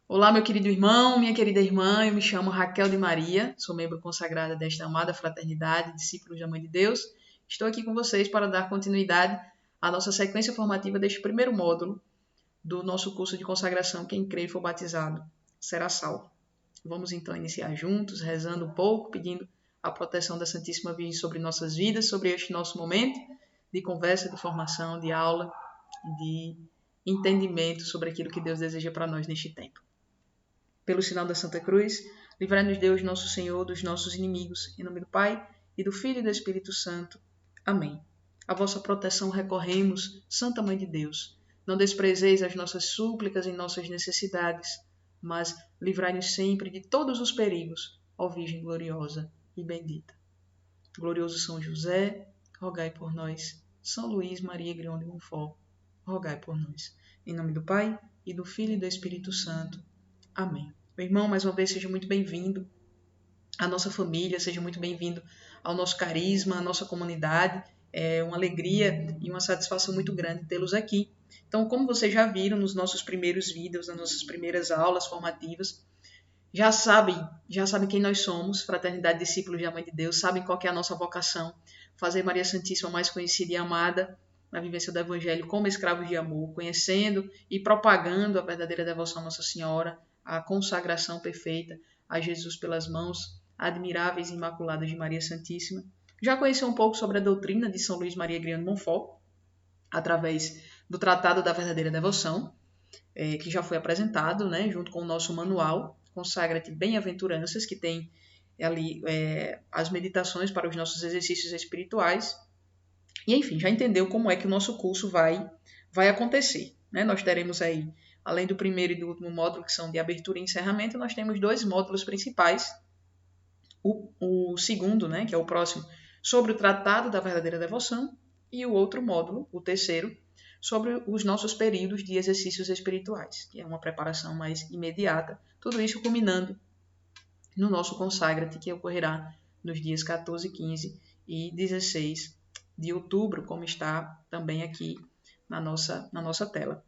Olá, meu querido irmão, minha querida irmã, eu me chamo Raquel de Maria, sou membro consagrada desta amada fraternidade, discípulos da Mãe de Deus. Estou aqui com vocês para dar continuidade à nossa sequência formativa deste primeiro módulo do nosso curso de consagração Quem Crê e For Batizado Será Salvo. Vamos então iniciar juntos, rezando um pouco, pedindo a proteção da Santíssima Virgem sobre nossas vidas, sobre este nosso momento de conversa, de formação, de aula, de entendimento sobre aquilo que Deus deseja para nós neste tempo. Pelo sinal da Santa Cruz, livrai-nos Deus, nosso Senhor, dos nossos inimigos, em nome do Pai, e do Filho e do Espírito Santo. Amém. A vossa proteção recorremos, Santa Mãe de Deus. Não desprezeis as nossas súplicas em nossas necessidades, mas livrai-nos sempre de todos os perigos, ó Virgem gloriosa e bendita. Glorioso São José, rogai por nós. São Luís Maria Grião de Montfort, rogai por nós. Em nome do Pai, e do Filho e do Espírito Santo. Amém. Meu irmão, mais uma vez, seja muito bem-vindo à nossa família, seja muito bem-vindo ao nosso carisma, à nossa comunidade. É uma alegria e uma satisfação muito grande tê-los aqui. Então, como vocês já viram nos nossos primeiros vídeos, nas nossas primeiras aulas formativas, já sabem quem nós somos, Fraternidade Discípulos da Mãe de Deus, sabem qual que é a nossa vocação, fazer Maria Santíssima mais conhecida e amada na vivência do Evangelho como escravos de amor, conhecendo e propagando a verdadeira devoção à Nossa Senhora, a consagração perfeita a Jesus pelas mãos admiráveis e imaculadas de Maria Santíssima. Já conheceu um pouco sobre a doutrina de São Luís Maria Grião de Montfort, através do Tratado da Verdadeira Devoção, que já foi apresentado, né, junto com o nosso manual, Consagra-te Bem-aventuranças, que tem ali as meditações para os nossos exercícios espirituais. E, enfim, já entendeu como é que o nosso curso vai acontecer, né? Nós teremos aí, além do primeiro e do último módulo, que são de abertura e encerramento, nós temos dois módulos principais. O segundo, né, que é o próximo, sobre o Tratado da Verdadeira Devoção, e o outro módulo, o terceiro, sobre os nossos períodos de exercícios espirituais, que é uma preparação mais imediata, tudo isso culminando no nosso Consagra-te, que ocorrerá nos dias 14, 15 e 16 de outubro, como está também aqui na nossa tela.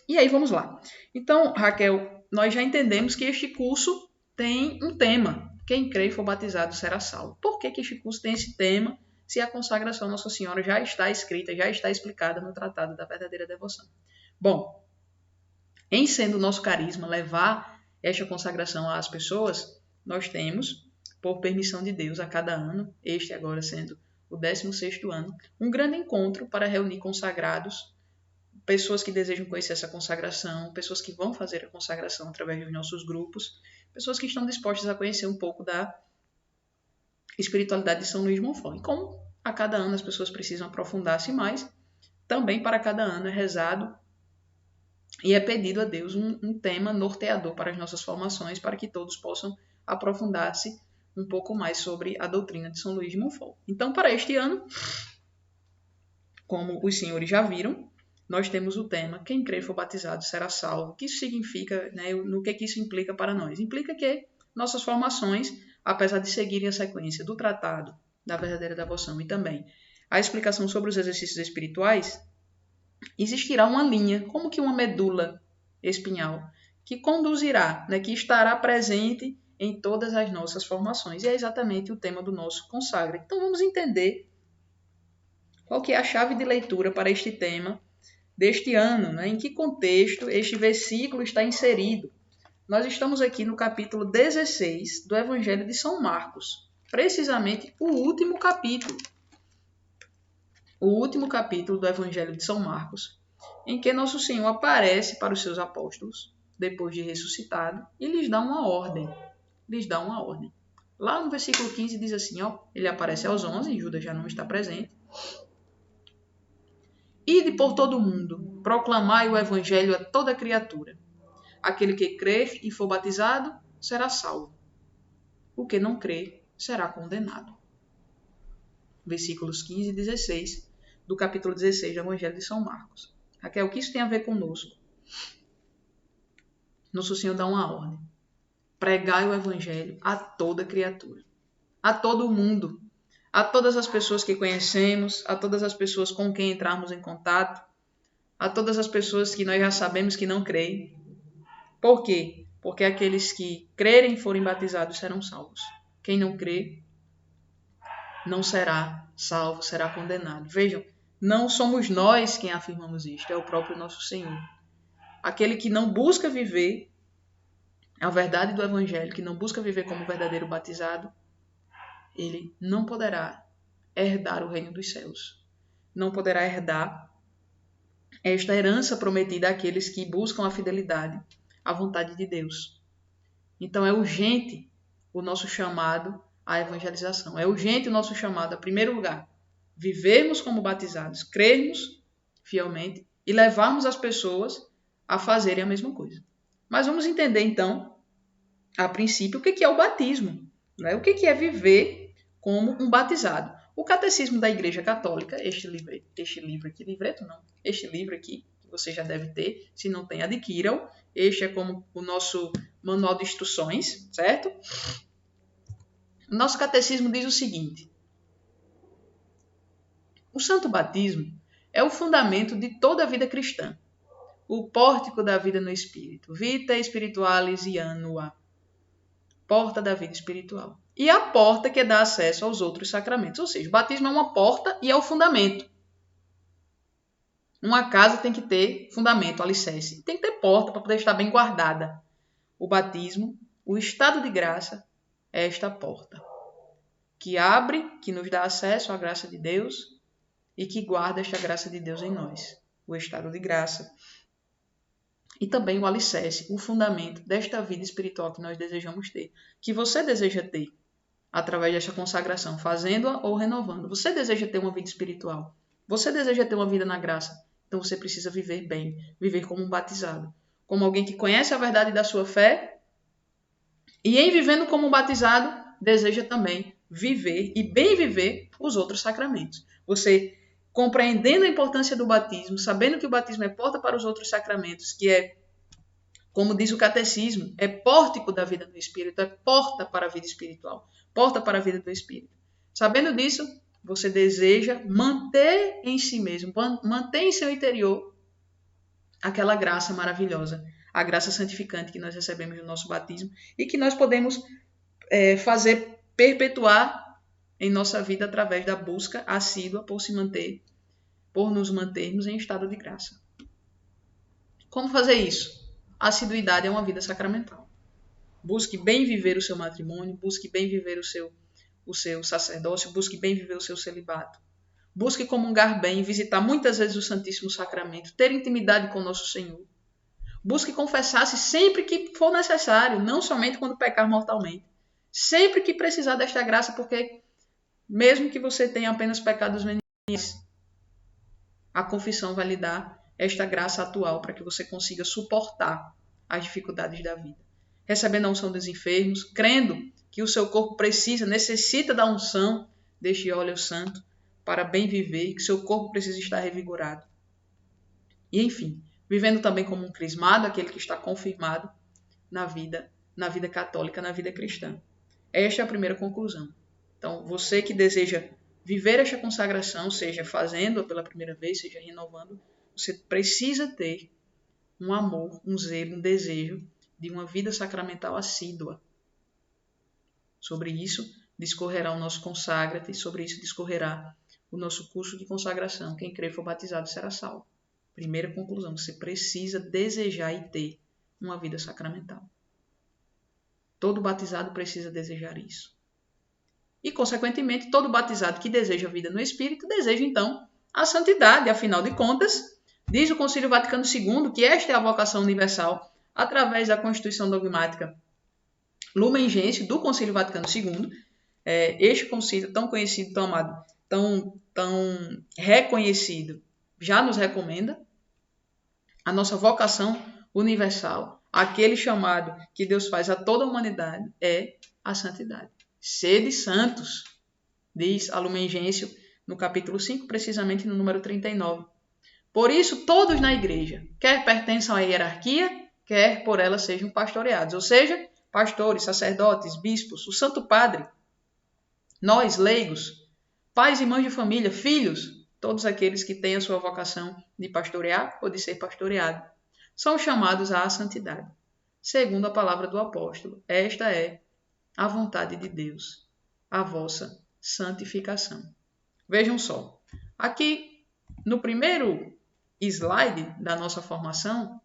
E aí, vamos lá. Então, Raquel, nós já entendemos que este curso tem um tema. Quem crê e for batizado será salvo. Por que este curso tem esse tema, se a consagração à Nossa Senhora já está escrita, já está explicada no Tratado da Verdadeira Devoção? Bom, em sendo o nosso carisma levar esta consagração às pessoas, nós temos, por permissão de Deus, a cada ano, este agora sendo o 16º ano, um grande encontro para reunir consagrados, pessoas que desejam conhecer essa consagração, pessoas que vão fazer a consagração através dos nossos grupos, pessoas que estão dispostas a conhecer um pouco da espiritualidade de São Luís Montfort. E como a cada ano as pessoas precisam aprofundar-se mais, também para cada ano é rezado e é pedido a Deus um tema norteador para as nossas formações, para que todos possam aprofundar-se um pouco mais sobre a doutrina de São Luís de Montfort. Então, para este ano, como os senhores já viram, nós temos o tema Quem crê e for batizado será salvo. O que isso significa, né? No que isso implica para nós? Implica que nossas formações, apesar de seguirem a sequência do Tratado da Verdadeira Devoção e também a explicação sobre os exercícios espirituais, existirá uma linha, como que uma medula espinhal, que conduzirá, né, que estará presente em todas as nossas formações. E é exatamente o tema do nosso Consagra. Então vamos entender qual que é a chave de leitura para este tema deste ano, né? Em que contexto este versículo está inserido. Nós estamos aqui no capítulo 16 do Evangelho de São Marcos, precisamente o último capítulo. O último capítulo do Evangelho de São Marcos, em que Nosso Senhor aparece para os seus apóstolos, depois de ressuscitado, e lhes dá uma ordem. Lá no versículo 15 diz assim, ó, ele aparece aos 11, Judas já não está presente. Ide por todo o mundo, proclamai o Evangelho a toda criatura. Aquele que crer e for batizado será salvo. O que não crer será condenado. Versículos 15 e 16 do capítulo 16 do Evangelho de São Marcos. Raquel, o que isso tem a ver conosco? Nosso Senhor dá uma ordem. Pregai o Evangelho a toda criatura. A todo o mundo. A todas as pessoas que conhecemos, a todas as pessoas com quem entrarmos em contato, a todas as pessoas que nós já sabemos que não creem. Por quê? Porque aqueles que crerem e forem batizados serão salvos. Quem não crê não será salvo, será condenado. Vejam, não somos nós quem afirmamos isto, é o próprio nosso Senhor. Aquele que não busca viver a verdade do Evangelho, que não busca viver como verdadeiro batizado, ele não poderá herdar o reino dos céus. Não poderá herdar esta herança prometida àqueles que buscam a fidelidade à vontade de Deus. Então é urgente o nosso chamado à evangelização. É urgente o nosso chamado, em primeiro lugar, vivermos como batizados, crermos fielmente e levarmos as pessoas a fazerem a mesma coisa. Mas vamos entender, então, a princípio, o que é o batismo, né? O que é viver como um batizado. O Catecismo da Igreja Católica, este livro aqui, que você já deve ter, se não tem, adquiram. Este é como o nosso manual de instruções, certo? O nosso catecismo diz o seguinte: o santo batismo é o fundamento de toda a vida cristã, o pórtico da vida no Espírito, vita spiritualis annua, porta da vida espiritual. E a porta que dá acesso aos outros sacramentos. Ou seja, o batismo é uma porta e é o fundamento. Uma casa tem que ter fundamento, alicerce. Tem que ter porta para poder estar bem guardada. O batismo, o estado de graça, é esta porta que abre, que nos dá acesso à graça de Deus e que guarda esta graça de Deus em nós. O estado de graça. E também o alicerce, o fundamento desta vida espiritual que nós desejamos ter. Que você deseja ter através desta consagração, fazendo-a ou renovando. Você deseja ter uma vida espiritual. Você deseja ter uma vida na graça. Então você precisa viver bem, viver como um batizado. Como alguém que conhece a verdade da sua fé e em vivendo como um batizado, deseja também viver e bem viver os outros sacramentos. Você compreendendo a importância do batismo, sabendo que o batismo é porta para os outros sacramentos, que é, como diz o catecismo, é pórtico da vida do Espírito, é porta para a vida espiritual, porta para a vida do Espírito. Sabendo disso, você deseja manter em si mesmo, manter em seu interior aquela graça maravilhosa, a graça santificante que nós recebemos no nosso batismo e que nós podemos fazer perpetuar em nossa vida através da busca assídua por nos mantermos em estado de graça. Como fazer isso? A assiduidade é uma vida sacramental. Busque bem viver o seu matrimônio, busque bem viver o seu sacerdócio, busque bem viver o seu celibato. Busque comungar bem, visitar muitas vezes o Santíssimo Sacramento, ter intimidade com o nosso Senhor. Busque confessar-se sempre que for necessário, não somente quando pecar mortalmente. Sempre que precisar desta graça, porque mesmo que você tenha apenas pecados veniais, a confissão vai lhe dar esta graça atual para que você consiga suportar as dificuldades da vida. Recebendo a unção dos enfermos, crendo que o seu corpo necessita da unção deste óleo santo para bem viver, que seu corpo precisa estar revigorado. E, enfim, vivendo também como um crismado, aquele que está confirmado na vida católica, na vida cristã. Esta é a primeira conclusão. Então, você que deseja viver esta consagração, seja fazendo-a pela primeira vez, seja renovando, você precisa ter um amor, um zelo, um desejo de uma vida sacramental assídua. Sobre isso discorrerá o nosso Consagra-te, sobre isso discorrerá o nosso curso de consagração. Quem crer e for batizado será salvo. Primeira conclusão, você precisa desejar e ter uma vida sacramental. Todo batizado precisa desejar isso. E, consequentemente, todo batizado que deseja a vida no Espírito, deseja, então, a santidade. Afinal de contas, diz o Concílio Vaticano II que esta é a vocação universal através da Constituição Dogmática Lumen Gentium do Concílio Vaticano II. Este concílio tão conhecido, tão amado, tão reconhecido, já nos recomenda a nossa vocação universal, aquele chamado que Deus faz a toda a humanidade, é a santidade. Sede santos, diz a Lumen Gentium no capítulo 5, precisamente no número 39. Por isso, todos na igreja, quer pertençam à hierarquia, quer por ela sejam pastoreados, ou seja, pastores, sacerdotes, bispos, o Santo Padre, nós, leigos, pais e mães de família, filhos, todos aqueles que têm a sua vocação de pastorear ou de ser pastoreado, são chamados à santidade. segundo a palavra do apóstolo. Esta é a vontade de Deus, a vossa santificação. Vejam só, aqui no primeiro slide da nossa formação,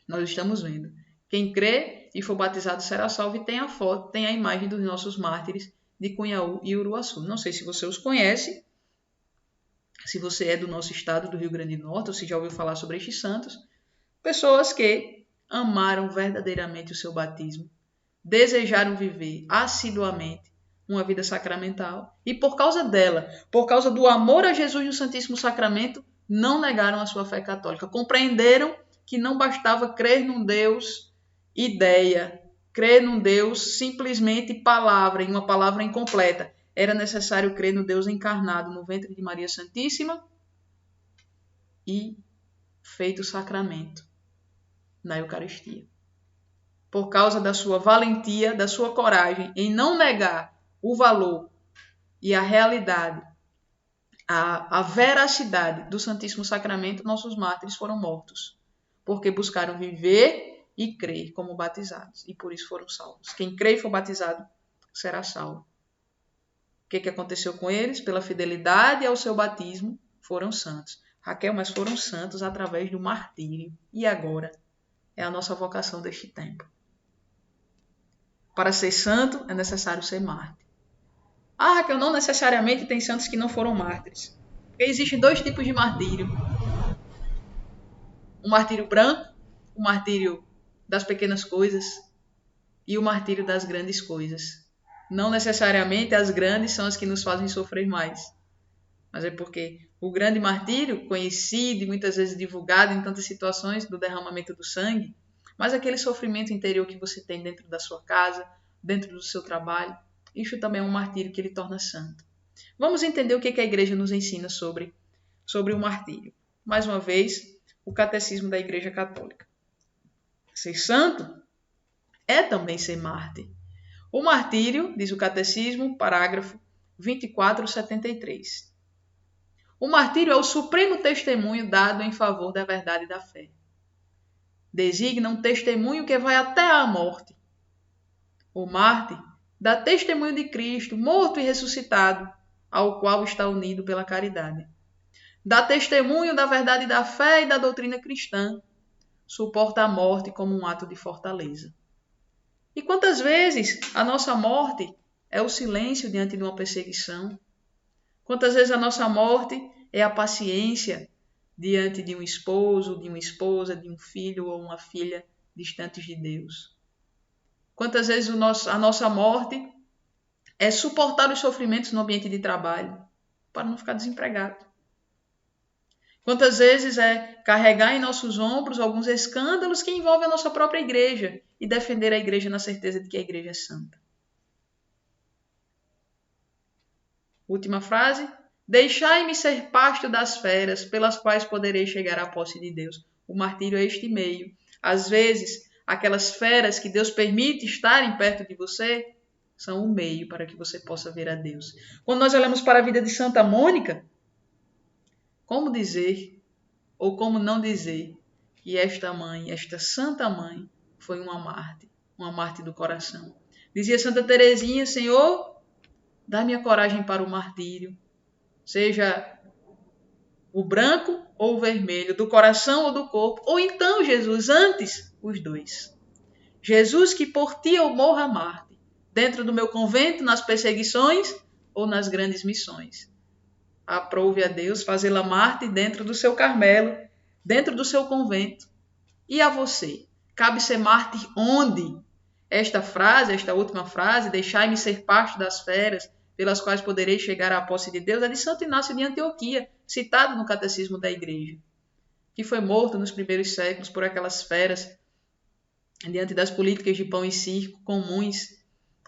nós estamos vendo: quem crê e for batizado será salvo, e tem a foto, tem a imagem dos nossos mártires de Cunhaú e Uruaçu. Não sei se você os conhece, se você é do nosso estado, do Rio Grande do Norte, ou se já ouviu falar sobre estes santos. Pessoas que amaram verdadeiramente o seu batismo, desejaram viver assiduamente uma vida sacramental e por causa dela, por causa do amor a Jesus no Santíssimo Sacramento, não negaram a sua fé católica. Compreenderam que não bastava crer num Deus ideia, crer num Deus simplesmente palavra, em uma palavra incompleta. Era necessário crer no Deus encarnado no ventre de Maria Santíssima e feito sacramento na Eucaristia. Por causa da sua valentia, da sua coragem em não negar o valor e a realidade, a veracidade do Santíssimo Sacramento, nossos mártires foram mortos, porque buscaram viver e crer como batizados, e por isso foram salvos. Quem crê e for batizado será salvo. O que aconteceu com eles? Pela fidelidade ao seu batismo, foram santos. Raquel, mas foram santos através do martírio. E agora? É a nossa vocação deste tempo. Para ser santo, é necessário ser mártir. Ah, Raquel, não necessariamente tem santos que não foram mártires. Porque existem dois tipos de martírio. O martírio branco, o martírio das pequenas coisas, e o martírio das grandes coisas. Não necessariamente as grandes são as que nos fazem sofrer mais. Mas é porque o grande martírio, conhecido e muitas vezes divulgado em tantas situações do derramamento do sangue, mas aquele sofrimento interior que você tem dentro da sua casa, dentro do seu trabalho, isso também é um martírio que ele torna santo. Vamos entender o que a igreja nos ensina sobre o martírio. Mais uma vez, o catecismo da Igreja Católica. Ser santo é também ser mártir. O martírio, diz o catecismo, parágrafo 2473. O martírio é o supremo testemunho dado em favor da verdade e da fé. Designa um testemunho que vai até a morte. O mártir dá testemunho de Cristo, morto e ressuscitado, ao qual está unido pela caridade. Dá testemunho da verdade da fé e da doutrina cristã. Suporta a morte como um ato de fortaleza. E quantas vezes a nossa morte é o silêncio diante de uma perseguição? Quantas vezes a nossa morte é a paciência diante de um esposo, de uma esposa, de um filho ou uma filha distantes de Deus? Quantas vezes a nossa morte é suportar os sofrimentos no ambiente de trabalho para não ficar desempregado? Quantas vezes é carregar em nossos ombros alguns escândalos que envolvem a nossa própria igreja e defender a igreja na certeza de que a igreja é santa? Última frase. Deixai-me ser pasto das feras, pelas quais poderei chegar à posse de Deus. O martírio é este meio. Às vezes, aquelas feras que Deus permite estarem perto de você são o meio para que você possa ver a Deus. Quando nós olhamos para a vida de Santa Mônica, como dizer ou como não dizer que esta mãe, esta santa mãe, foi uma mártir do coração? Dizia Santa Teresinha: Senhor, dá-me a coragem para o martírio, seja o branco ou o vermelho, do coração ou do corpo, ou então, Jesus, antes, os dois. Jesus, que por ti eu morra mártir, dentro do meu convento, nas perseguições ou nas grandes missões. Aprove a Deus fazê-la mártir dentro do seu Carmelo, dentro do seu convento. E a você? Cabe ser mártir onde? Esta última frase, deixai-me ser pasto das feras, pelas quais poderei chegar à posse de Deus, é de Santo Inácio de Antioquia, citado no Catecismo da Igreja, que foi morto nos primeiros séculos por aquelas feras, diante das políticas de pão e circo comuns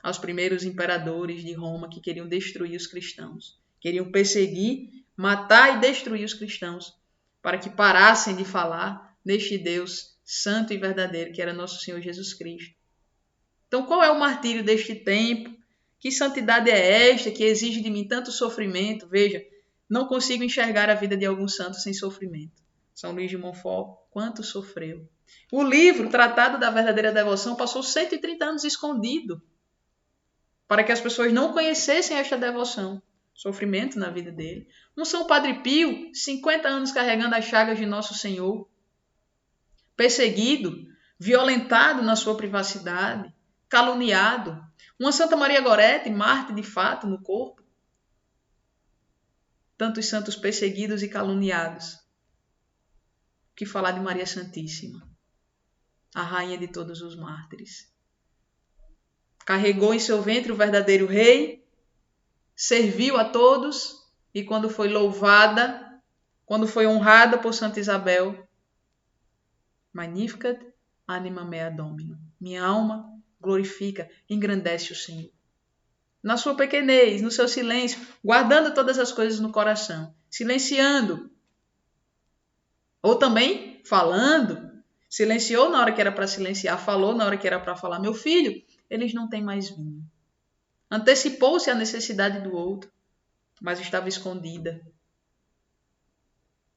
aos primeiros imperadores de Roma, que queriam destruir os cristãos. Queriam perseguir, matar e destruir os cristãos, para que parassem de falar neste Deus santo e verdadeiro, que era nosso Senhor Jesus Cristo. Então, qual é o martírio deste tempo? Que santidade é esta que exige de mim tanto sofrimento? Veja, não consigo enxergar a vida de algum santo sem sofrimento. São Luís de Montfort, quanto sofreu. O livro, Tratado da Verdadeira Devoção, passou 130 anos escondido para que as pessoas não conhecessem esta devoção. Sofrimento na vida dele. Um São Padre Pio, 50 anos carregando as chagas de Nosso Senhor. Perseguido, violentado na sua privacidade, caluniado. Uma Santa Maria Gorete, mártir de fato no corpo. Tantos santos perseguidos e caluniados. O que falar de Maria Santíssima, a rainha de todos os mártires. Carregou em seu ventre o verdadeiro rei, serviu a todos e quando foi louvada, quando foi honrada por Santa Isabel, Magnificat anima mea Domino. Minha alma glorifica, engrandece o Senhor. Na sua pequenez, no seu silêncio, guardando todas as coisas no coração, silenciando. Ou também falando. Silenciou na hora que era para silenciar, falou na hora que era para falar. Meu filho, eles não têm mais vinho. Antecipou-se à necessidade do outro, mas estava escondida.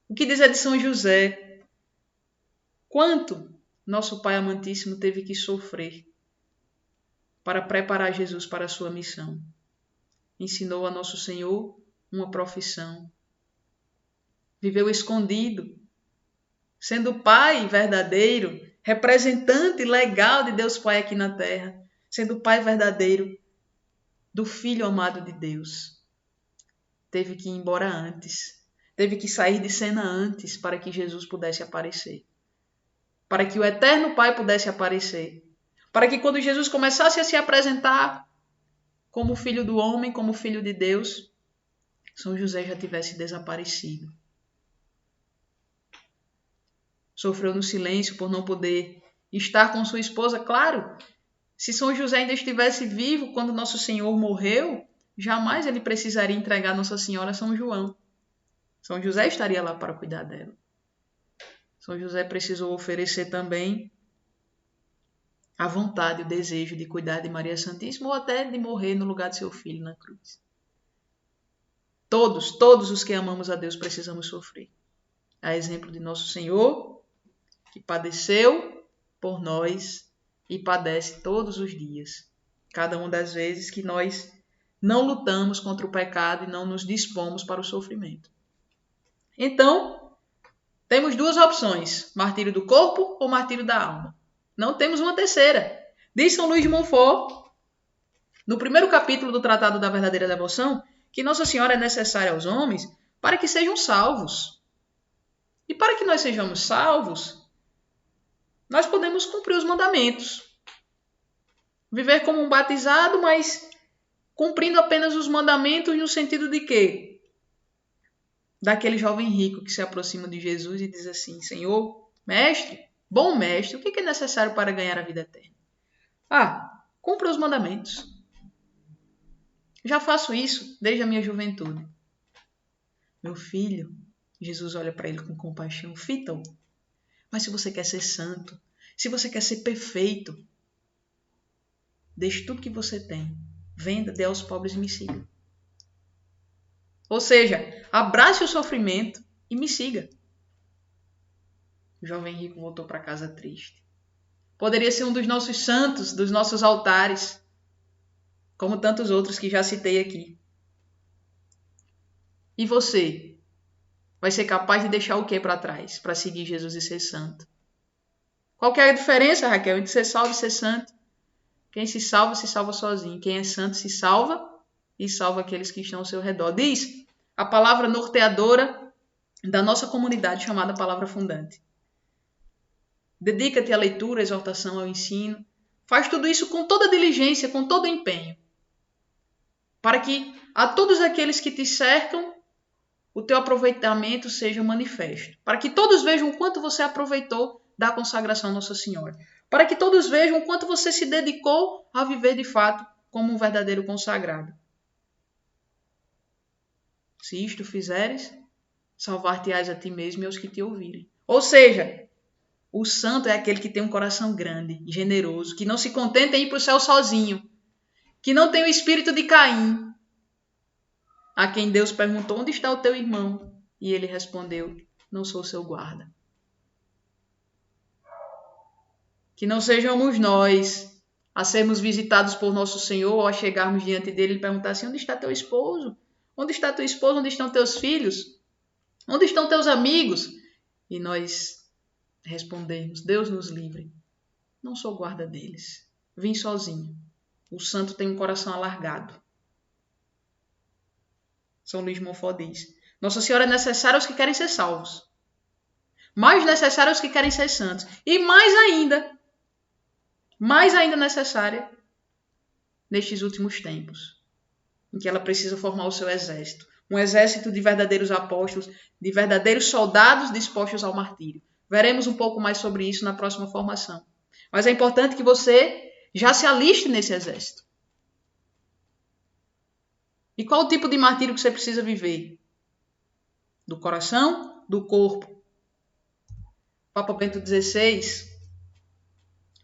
O que dizer de São José? Quanto nosso Pai amantíssimo teve que sofrer para preparar Jesus para a sua missão. Ensinou a Nosso Senhor uma profissão. Viveu escondido, sendo Pai verdadeiro, representante legal de Deus Pai aqui na terra, sendo Pai verdadeiro do Filho amado de Deus. Teve que ir embora antes, teve que sair de cena antes para que Jesus pudesse aparecer. Para que o eterno Pai pudesse aparecer. Para que quando Jesus começasse a se apresentar como Filho do homem, como Filho de Deus, São José já tivesse desaparecido. Sofreu no silêncio por não poder estar com sua esposa. Claro, se São José ainda estivesse vivo quando Nosso Senhor morreu, jamais ele precisaria entregar Nossa Senhora a São João. São José estaria lá para cuidar dela. São José precisou oferecer também a vontade, o desejo de cuidar de Maria Santíssima ou até de morrer no lugar de seu filho na cruz. Todos os que amamos a Deus precisamos sofrer. A exemplo de Nosso Senhor, que padeceu por nós e padece todos os dias. Cada uma das vezes que nós não lutamos contra o pecado e não nos dispomos para o sofrimento. Então, temos duas opções, martírio do corpo ou martírio da alma. Não temos uma terceira. Diz São Luís de Montfort, no primeiro capítulo do Tratado da Verdadeira Devoção, que Nossa Senhora é necessária aos homens para que sejam salvos. E para que nós sejamos salvos, nós podemos cumprir os mandamentos. Viver como um batizado, mas cumprindo apenas os mandamentos no sentido de quê? Daquele jovem rico que se aproxima de Jesus e diz assim, Senhor, mestre, bom mestre, o que é necessário para ganhar a vida eterna? Cumpra os mandamentos. Já faço isso desde a minha juventude. Meu filho, Jesus olha para ele com compaixão, fita-o. Mas se você quer ser santo, se você quer ser perfeito, deixe tudo que você tem, venda, dê aos pobres e me siga. Ou seja, abrace o sofrimento e me siga. O jovem rico voltou para casa triste. Poderia ser um dos nossos santos, dos nossos altares, como tantos outros que já citei aqui. E você? Vai ser capaz de deixar o que para trás para seguir Jesus e ser santo? Qual que é a diferença, Raquel, entre ser salvo e ser santo? Quem se salva sozinho. Quem é santo se salva e salva aqueles que estão ao seu redor. Diz a palavra norteadora da nossa comunidade chamada Palavra Fundante. Dedica-te à leitura, à exortação, ao ensino. Faz tudo isso com toda diligência, com todo empenho. Para que a todos aqueles que te cercam, o teu aproveitamento seja manifesto. Para que todos vejam o quanto você aproveitou da consagração a Nossa Senhora. Para que todos vejam o quanto você se dedicou a viver de fato como um verdadeiro consagrado. Se isto fizeres, salvar-te-ás a ti mesmo e aos que te ouvirem. Ou seja, o santo é aquele que tem um coração grande, generoso, que não se contenta em ir para o céu sozinho, que não tem o espírito de Caim, a quem Deus perguntou, onde está o teu irmão? E ele respondeu, não sou seu guarda. Que não sejamos nós a sermos visitados por nosso Senhor ou a chegarmos diante dele e perguntar assim: onde está teu esposo? Onde está tua esposa? Onde estão teus filhos? Onde estão teus amigos? E nós respondermos: Deus nos livre. Não sou guarda deles. Vim sozinho. O santo tem um coração alargado. São Luís Montfort diz: Nossa Senhora é necessária aos que querem ser salvos. Mais necessária aos que querem ser santos. E mais ainda necessária nestes últimos tempos, em que ela precisa formar o seu exército. Um exército de verdadeiros apóstolos, de verdadeiros soldados dispostos ao martírio. Veremos um pouco mais sobre isso na próxima formação. Mas é importante que você já se aliste nesse exército. E qual o tipo de martírio que você precisa viver? Do coração, do corpo? Papa Bento XVI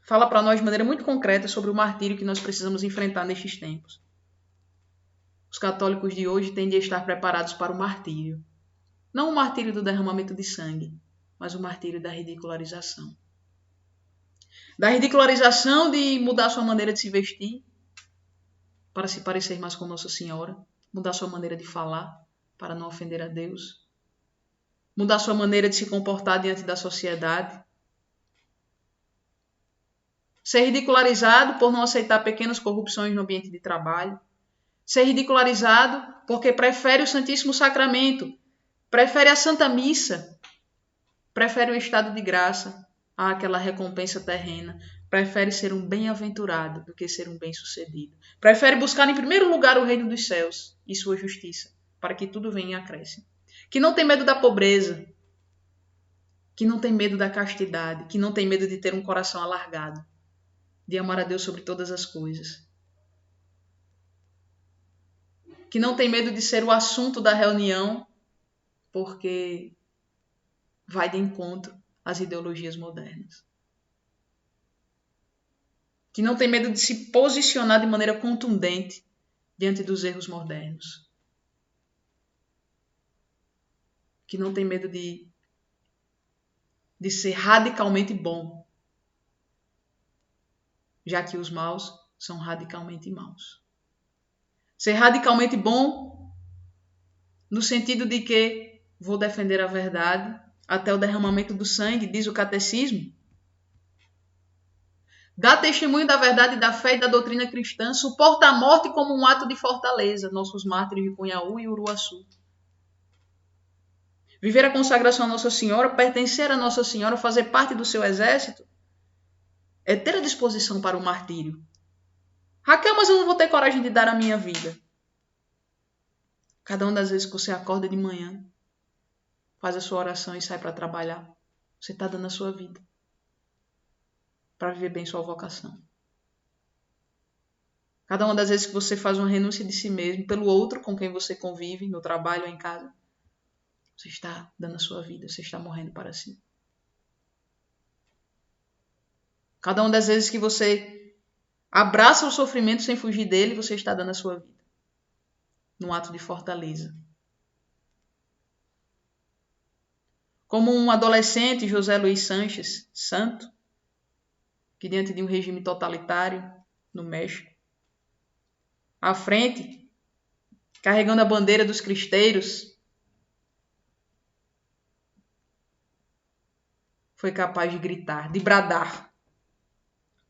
fala para nós de maneira muito concreta sobre o martírio que nós precisamos enfrentar nestes tempos. Os católicos de hoje tendem a estar preparados para o martírio. Não o martírio do derramamento de sangue, mas o martírio da ridicularização. Da ridicularização de mudar sua maneira de se vestir para se parecer mais com Nossa Senhora, mudar sua maneira de falar para não ofender a Deus, mudar sua maneira de se comportar diante da sociedade, ser ridicularizado por não aceitar pequenas corrupções no ambiente de trabalho, ser ridicularizado porque prefere o Santíssimo Sacramento, prefere a Santa Missa, prefere o estado de graça àquela recompensa terrena, prefere ser um bem-aventurado do que ser um bem-sucedido, prefere buscar em primeiro lugar o reino dos céus e sua justiça, para que tudo venha em acréscimo. Que não tem medo da pobreza, que não tem medo da castidade, que não tem medo de ter um coração alargado, de amar a Deus sobre todas as coisas. Que não tem medo de ser o assunto da reunião, porque vai de encontro às ideologias modernas. Que não tem medo de se posicionar de maneira contundente diante dos erros modernos. Que não tem medo de ser radicalmente bom, já que os maus são radicalmente maus. Ser radicalmente bom no sentido de que vou defender a verdade até o derramamento do sangue, diz o catecismo. Dá testemunho da verdade, da fé e da doutrina cristã, suporta a morte como um ato de fortaleza, nossos mártires de Cunhaú e Uruaçu. Viver a consagração a Nossa Senhora, pertencer a Nossa Senhora, fazer parte do seu exército, é ter a disposição para o martírio. Raquel, mas eu não vou ter coragem de dar a minha vida. Cada uma das vezes que você acorda de manhã, faz a sua oração e sai para trabalhar, você está dando a sua vida para viver bem sua vocação. Cada uma das vezes que você faz uma renúncia de si mesmo pelo outro com quem você convive, no trabalho ou em casa, você está dando a sua vida, você está morrendo para si. Cada uma das vezes que você abraça o sofrimento sem fugir dele, você está dando a sua vida. Num ato de fortaleza. Como um adolescente, José Luiz Sanches, santo, que diante de um regime totalitário no México, à frente, carregando a bandeira dos cristeiros, foi capaz de gritar, de bradar: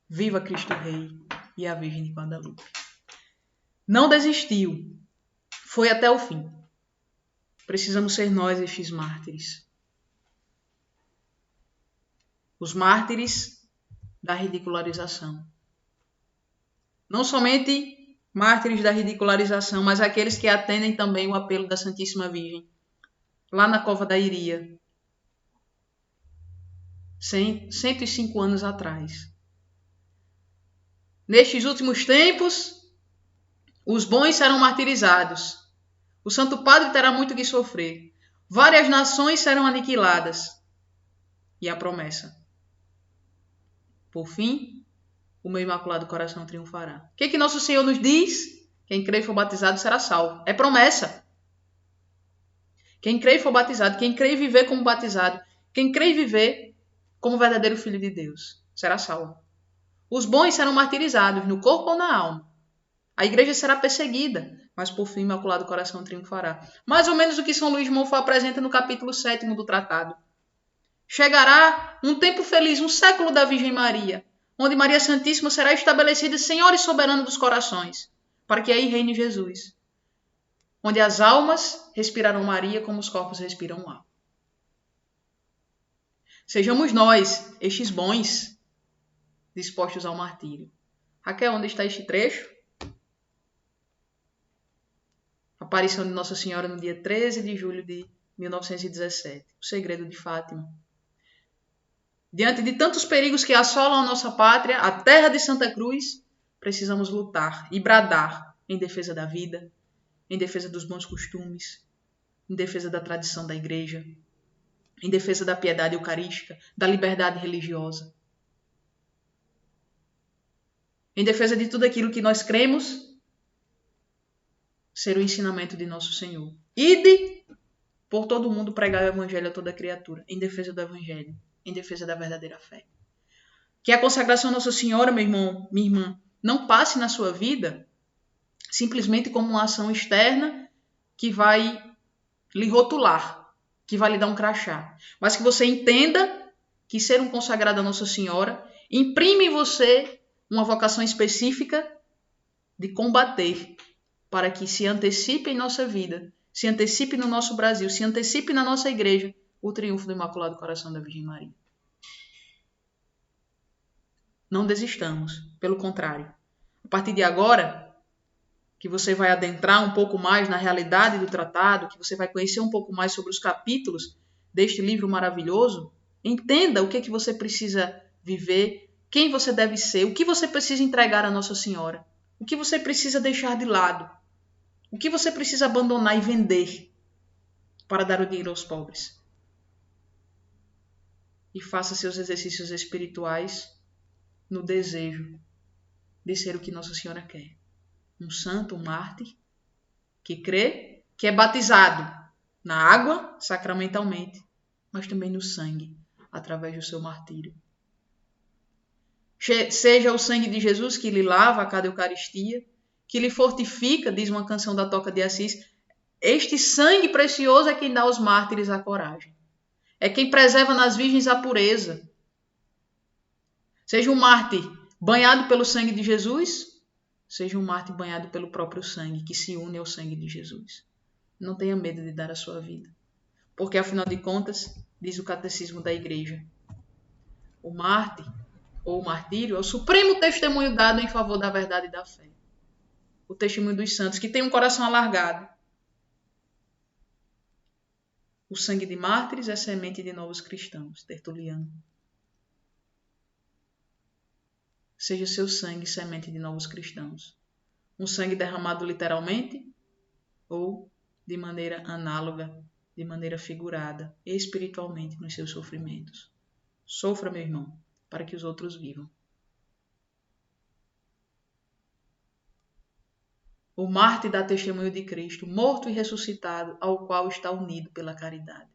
Viva Cristo Rei e a Virgem de Guadalupe. Não desistiu, foi até o fim. Precisamos ser nós estes mártires. Os mártires da ridicularização. Não somente mártires da ridicularização, mas aqueles que atendem também o apelo da Santíssima Virgem, lá na Cova da Iria, 105 anos atrás. Nestes últimos tempos, os bons serão martirizados. O Santo Padre terá muito que sofrer. Várias nações serão aniquiladas. E a promessa: por fim, o meu Imaculado Coração triunfará. O que Nosso Senhor nos diz? Quem crê e for batizado será salvo. É promessa. Quem crê e for batizado, quem crê e viver como batizado, quem crê e viver como verdadeiro Filho de Deus, será salvo. Os bons serão martirizados, no corpo ou na alma. A igreja será perseguida, mas por fim o Imaculado Coração triunfará. Mais ou menos o que São Luís de Montfort apresenta no capítulo 7º do tratado. Chegará um tempo feliz, um século da Virgem Maria, onde Maria Santíssima será estabelecida Senhora e Soberana dos corações, para que aí reine Jesus, onde as almas respirarão Maria como os corpos respiram ar. Sejamos nós, estes bons, dispostos ao martírio. Raquel, onde está este trecho? Aparição de Nossa Senhora no dia 13 de julho de 1917. O segredo de Fátima. Diante de tantos perigos que assolam a nossa pátria, a terra de Santa Cruz, precisamos lutar e bradar em defesa da vida, em defesa dos bons costumes, em defesa da tradição da igreja, em defesa da piedade eucarística, da liberdade religiosa, em defesa de tudo aquilo que nós cremos ser o ensinamento de nosso Senhor. Ide por todo mundo pregar o evangelho a toda criatura, em defesa do evangelho, em defesa da verdadeira fé. Que a consagração a Nossa Senhora, meu irmão, minha irmã, não passe na sua vida simplesmente como uma ação externa que vai lhe rotular, que vai lhe dar um crachá. Mas que você entenda que ser um consagrado a Nossa Senhora imprime em você uma vocação específica de combater para que se antecipe em nossa vida, se antecipe no nosso Brasil, se antecipe na nossa igreja o triunfo do Imaculado Coração da Virgem Maria. Não desistamos, pelo contrário. A partir de agora, que você vai adentrar um pouco mais na realidade do tratado, que você vai conhecer um pouco mais sobre os capítulos deste livro maravilhoso, entenda o que é que você precisa viver, quem você deve ser, o que você precisa entregar a Nossa Senhora, o que você precisa deixar de lado, o que você precisa abandonar e vender para dar o dinheiro aos pobres. E faça seus exercícios espirituais no desejo de ser o que Nossa Senhora quer. Um santo, um mártir, que crê, que é batizado na água, sacramentalmente, mas também no sangue, através do seu martírio. Seja o sangue de Jesus que lhe lava a cada Eucaristia, que lhe fortifica, diz uma canção da Toca de Assis. Este sangue precioso é quem dá aos mártires a coragem. É quem preserva nas virgens a pureza. Seja um mártir banhado pelo sangue de Jesus, seja um mártir banhado pelo próprio sangue, que se une ao sangue de Jesus. Não tenha medo de dar a sua vida. Porque, afinal de contas, diz o Catecismo da Igreja, o mártir, ou o martírio, é o supremo testemunho dado em favor da verdade e da fé. O testemunho dos santos, que tem um coração alargado. O sangue de mártires é semente de novos cristãos. Tertuliano. Seja seu sangue semente de novos cristãos. Um sangue derramado literalmente ou de maneira análoga, de maneira figurada, espiritualmente nos seus sofrimentos. Sofra, meu irmão, para que os outros vivam. O mártir dá testemunho de Cristo, morto e ressuscitado, ao qual está unido pela caridade.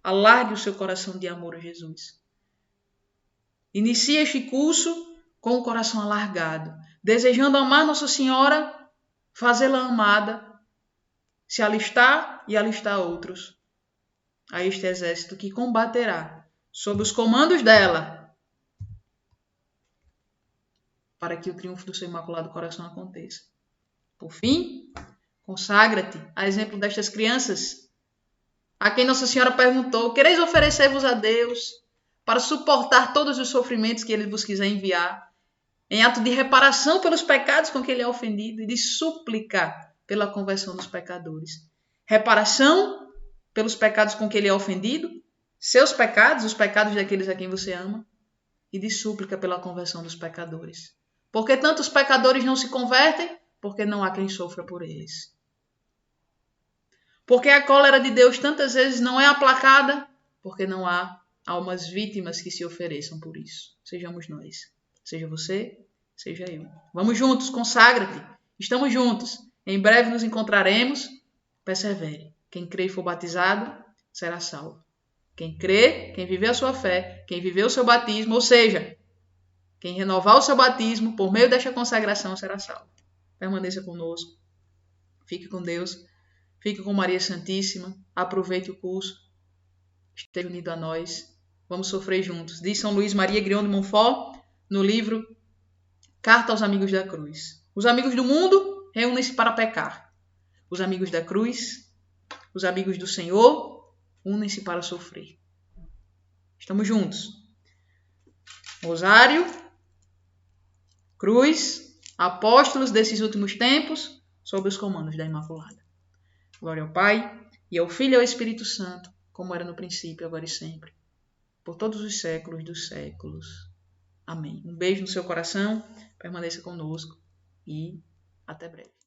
Alargue o seu coração de amor a Jesus. Inicie este curso com o coração alargado, desejando amar Nossa Senhora, fazê-la amada, se alistar e alistar outros a este exército que combaterá sob os comandos dela para que o triunfo do seu Imaculado Coração aconteça. Por fim, consagra-te, a exemplo destas crianças, a quem Nossa Senhora perguntou: quereis oferecer-vos a Deus para suportar todos os sofrimentos que Ele vos quiser enviar, em ato de reparação pelos pecados com que Ele é ofendido e de súplica pela conversão dos pecadores. Reparação pelos pecados com que Ele é ofendido, seus pecados, os pecados daqueles a quem você ama, e de súplica pela conversão dos pecadores. Porque tantos pecadores não se convertem? Porque não há quem sofra por eles. Porque a cólera de Deus tantas vezes não é aplacada? Porque não há almas vítimas que se ofereçam por isso. Sejamos nós. Seja você, seja eu. Vamos juntos, consagra-te. Estamos juntos. Em breve nos encontraremos. Persevere. Quem crê e for batizado, será salvo. Quem crê, quem viveu a sua fé, quem viveu o seu batismo, ou seja, Quem renovar o seu batismo por meio desta consagração será salvo. Permaneça conosco. Fique com Deus. Fique com Maria Santíssima. Aproveite o curso. Esteja unido a nós. Vamos sofrer juntos. Diz São Luís Maria Grião de Montfort no livro Carta aos Amigos da Cruz. Os amigos do mundo reúnem-se para pecar. Os amigos da cruz, os amigos do Senhor, unem-se para sofrer. Estamos juntos. Rosário, cruz, apóstolos desses últimos tempos, sob os comandos da Imaculada. Glória ao Pai, e ao Filho e ao Espírito Santo, como era no princípio, agora e sempre, por todos os séculos dos séculos. Amém. Um beijo no seu coração, permaneça conosco e até breve.